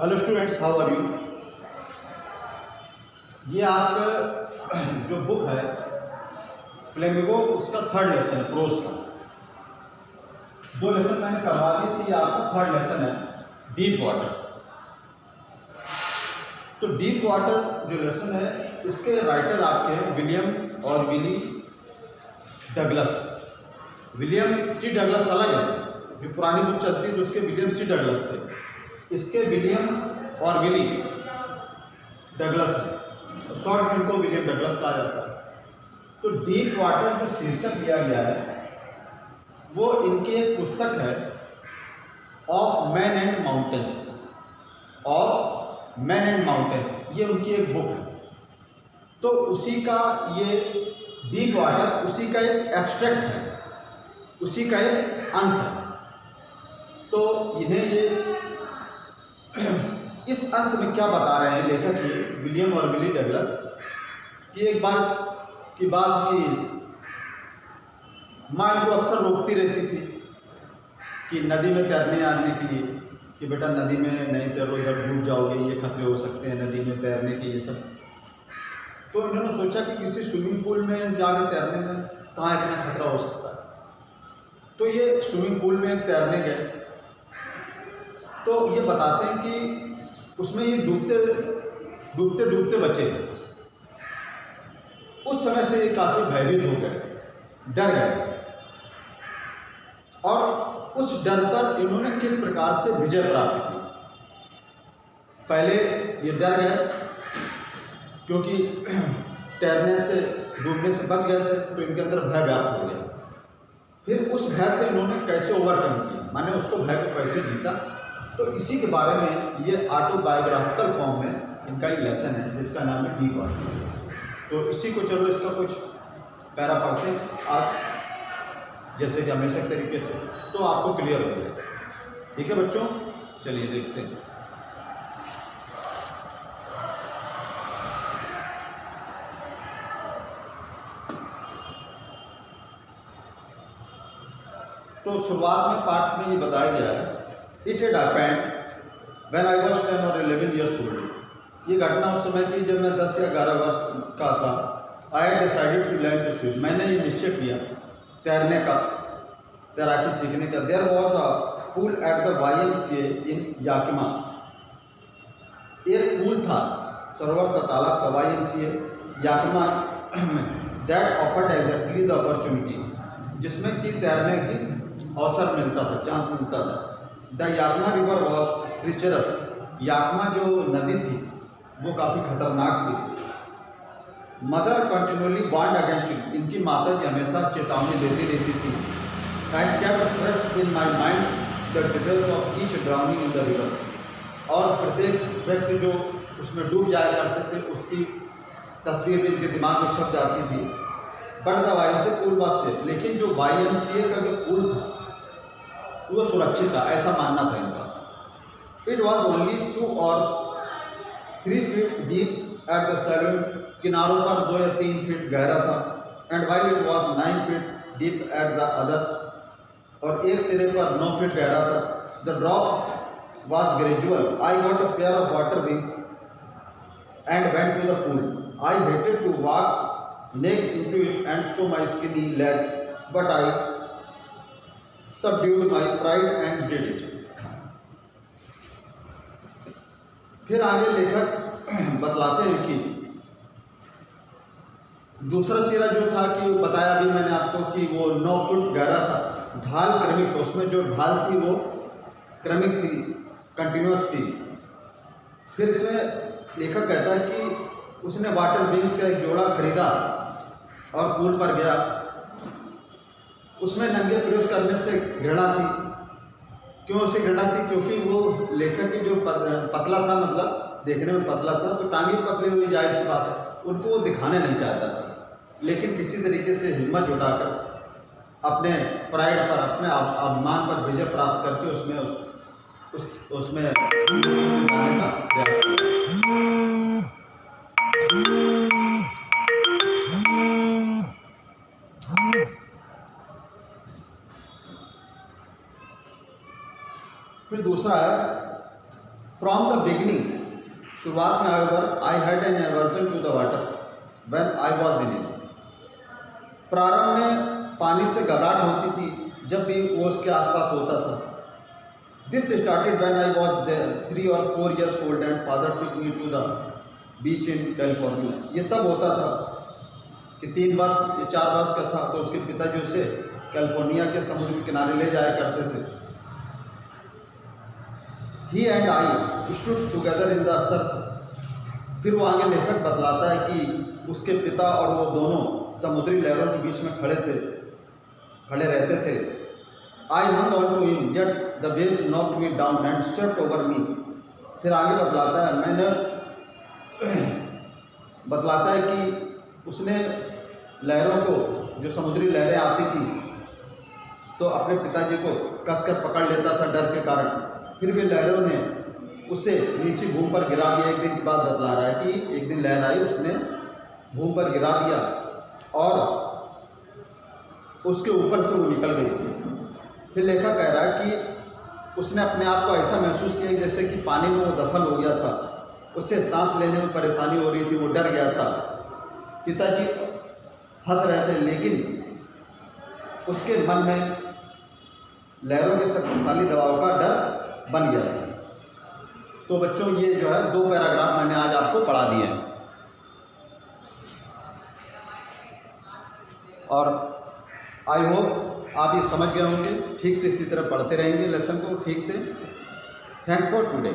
Hello students, how are you. ये आपका जो बुक है फ्लेमिंगो, उसका थर्ड लेसन है प्रोज का। 2 लेसन मैंने करवा दी थी, ये आपका थर्ड लेसन है डीप वाटर। तो डीप वाटर जो लेसन है इसके राइटर आपके हैं विलियम और Willie Douglas. William C Douglas अलग है, जो पुरानी बुक चलती है तो उसके विलियम सी डगलस थे, इसके विलियम और विली डगलस है, शॉर्ट में इनको विलियम डगलस कहा जाता है। तो डीप वाटर जो शीर्षक दिया गया है वो इनकी एक पुस्तक है of man and mountains. Of man and mountains ये उनकी एक बुक है। तो उसी का ये डीप वाटर उसी का एक एक्सट्रैक्ट है, उसी का एक अंश है। तो इन्हें ये इस अंश में क्या बता रहे हैं लेखक ये विलियम और विली डगलस कि एक बार की बात की माँ इनको अक्सर रोकती रहती थी कि नदी में तैरने आने के लिए कि बेटा नदी में नहीं तैरो, इधर डूब जाओगे, ये खतरे हो सकते हैं नदी में तैरने के, ये सब। तो इन्होंने सोचा कि किसी स्विमिंग पूल में जाके तैरने में कहाँ इतना खतरा हो सकता है। तो ये स्विमिंग पूल में तैरने गए। तो ये बताते हैं कि उसमें ये डूबते डूबते डूबते बचे। उस समय से ये काफ़ी भयभीत हो गए, डर गए, और उस डर पर इन्होंने किस प्रकार से विजय प्राप्त की। पहले ये डर गए क्योंकि तैरने से डूबने से बच गए थे, तो इनके अंदर भय व्याप्त हो गया। फिर उस भय से इन्होंने कैसे ओवरकम किया, माने उसको भय को कैसे जीता, तो इसी के बारे में ये ऑटोबायोग्राफिकल फॉर्म में इनका एक लेसन है जिसका नाम है डीप वाटर। तो इसी को चलो इसका कुछ पैरा पढ़ते हैं आज, जैसे कि हमेशा तरीके से, तो आपको क्लियर हो जाएगा। ठीक है बच्चों, चलिए देखते हैं। तो शुरुआत में पाठ में ये बताया गया है, it had happened when I was 10 और 11 ईयर्स ओल्ड। ये घटना उस समय की जब मैं 10 या 11 वर्ष का था। I had decided to learn to swim. मैंने ये निश्चय किया तैरने का, तैराकी सीखने का। There was a pool at the YMCA in Yakima. एक पूल था, सरोवर का तालाब का, YMCA Yakima that offered exactly the opportunity, जिसमें कि तैरने की अवसर मिलता था, चांस मिलता था। The Yakima river was treacherous. Yakima जो नदी थी वो काफ़ी खतरनाक थी। Mother continually warned against it. इनकी माता जी हमेशा चेतावनी देती रहती थी। And kept fresh in my mind the details of each drowning in the river. और प्रत्येक व्यक्ति जो उसमें डूब जाया करते थे उसकी तस्वीर भी इनके दिमाग में छप जाती थी। But the YMCA pool was safe. लेकिन जो YMCA का जो पूल था वो सुरक्षित था, ऐसा मानना था इनका। इट वॉज ओनली 2 और 3 feet deep at the saloon. किनारों पर 2 या 3 फीट गहरा था। And while it was 9 feet deep at the other, और एक सिरे पर 9 फीट गहरा था। The drop was gradual. I got a pair of water wings and went to the pool. I hated to walk neck into it and show my skinny legs, but I subdued my pride and did it। फिर आगे लेखक बतलाते हैं कि दूसरा सिरा जो था कि बताया भी मैंने आपको कि वो 9 फुट गहरा था। ढाल क्रमिक था, उसमें जो ढाल थी वो क्रमिक थी, कंटिन्यूस थी। फिर इसमें लेखक कहता है कि उसने वाटर विंग्स का एक जोड़ा खरीदा और पूल पर गया। उसमें नंगे प्रवेश करने से घृणा थी। क्यों उसे घृणा थी? क्योंकि वो लेखक की जो पतला था, मतलब देखने में पतला था, तो टांगे पतले हुई, जाहिर सी बात है उनको वो दिखाने नहीं चाहता था। लेकिन किसी तरीके से हिम्मत जुटाकर अपने प्राइड पर, अपने अभिमान पर विजय प्राप्त करके उसमें जाने का प्रयास किया। फिर दूसरा है फ्रॉम द बिगिनिंग, शुरुआत में I had an aversion to the water when I was in it. प्रारंभ में पानी से घबराहट होती थी जब भी वो उसके आसपास होता था। This started when I was 3 or 4 years old and father took me to the beach in California. ये तब होता था कि 3 वर्ष या 4 वर्ष का था, तो उसके पिताजी उसे कैलिफोर्निया के समुद्र के किनारे ले जाया करते थे। He and I stood together in the surf. फिर वो आगे लेखक बतलाता है कि उसके पिता और वो दोनों समुद्री लहरों के बीच में खड़े रहते थे। I hung on to him yet the waves knocked me down and swept over me. फिर आगे बतलाता है कि उसने लहरों को, जो समुद्री लहरें आती थी, तो अपने पिताजी को कसकर पकड़ लेता था डर के कारण। फिर भी लहरों ने उसे नीचे भूमि पर गिरा दिया। एक दिन की बात बतला रहा है कि एक दिन लहर आई, उसने भूमि पर गिरा दिया और उसके ऊपर से वो निकल गई। फिर लेखक कह रहा है कि उसने अपने आप को ऐसा महसूस किया जैसे कि पानी में वो दफन हो गया था, उससे सांस लेने में परेशानी हो रही थी, वो डर गया था। पिताजी हंस रहे थे, लेकिन उसके मन में लहरों के शक्तिशाली दबाव का डर बन गया था। तो बच्चों, ये जो है 2 पैराग्राफ मैंने आज आपको पढ़ा दिए हैं और आई होप आप ये समझ गए होंगे। ठीक से इसी तरह पढ़ते रहेंगे लेसन को ठीक से। Thanks for today.